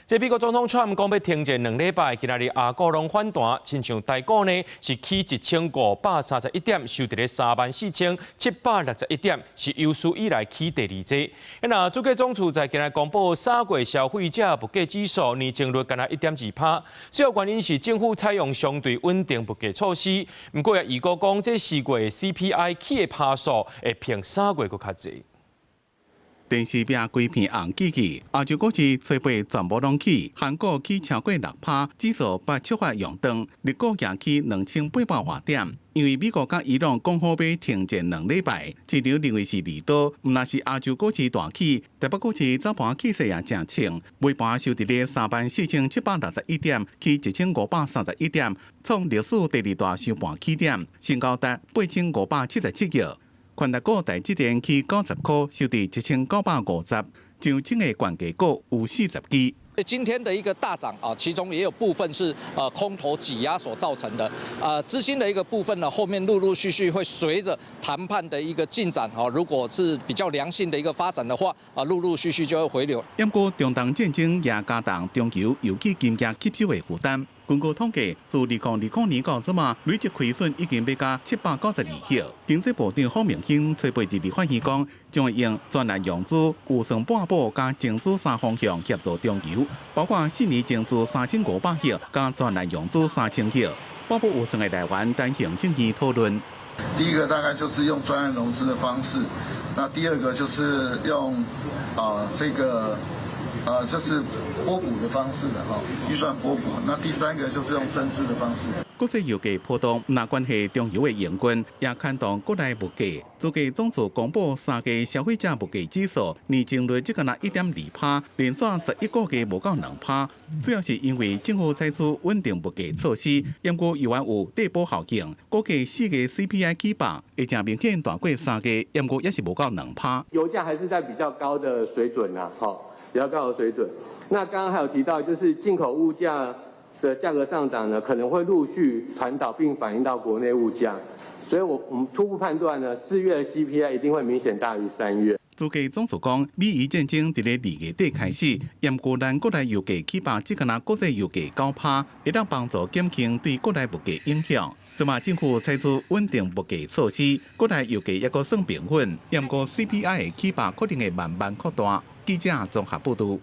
這美國總統川普講要停戰2禮拜，今仔日亞股攏反彈，親像台股呢是起1531點，收佇咧34761點，是有史以來起第2濟。那主計總處在今日公布3月消費者物價指數年增率干那1.2%，主要原因是政府採用相對穩定物價措施。不過也預估講，這4月 CPI 起的趴數會比3月佫較濟。電視屏規片紅記記，亞洲股市初盤全部攏起，韓國起超過6%，指數8觸發揚燈，日股也起2800外點。因為美國甲伊朗講好要停戰2禮拜，市場認為是利多，毋若是亞洲股市大起，台北股市早盤氣勢也正強，尾盤收佇咧34761點，起1531點，創歷史第2大收盤起點，成交達8577億。寬達股台積電起90塊，收佇1950，上證的關鍵股有40支。今天的一個大漲啊，其中也有部分是空頭擠壓所造成的。資金的一個部分呢，後面陸陸續續會隨着談判的一個進展啊，如果是比較良性的一個發展的話啊，陸陸續續就會回流。不過中東戰爭也加重中油油氣金價吸收的負擔。根據統計，自2020年到現在，累計虧損已經要加792億。經濟部長郝明興初八日發現講，將會用專案融資、預算半補加增資3方向協助中油，包括4年增資3500億加專案融資3000億。包括預算的來源，等行政院討論。第一個大概就是用專案融資的方式，那第二個就是用就是撥補的方式的哈，預算撥補。那第三個就是用增資的方式。國際油價波動，那關係中油的營運，也牽動國內物價。主計總處公布3月消費者物價指數年增率只干那1.2%，連續11個月無到2%。主要是因為政府採取穩定物價措施，不過又有遞補效應。估計4月 CPI 起碼會正明顯大過3月，不過也是無到2%。油價還是在比較高的水準吶，比較高的水準。那剛剛還有提到，就是進口物價的價格上漲呢，可能會陸續傳導並反映到國內物價，所以我們初步判斷呢，4月的 CPI 一定會明顯大於3月。主計總處講，美伊戰爭佇咧2月底開始，不過咱國內油價起碼只干那國際油價9%，會當幫助減輕對國內物價影響。即馬政府採取穩定物價措施，國內油價也閣算平穩，不過 CPI 的起碼可能會慢慢擴大。記者綜合報道。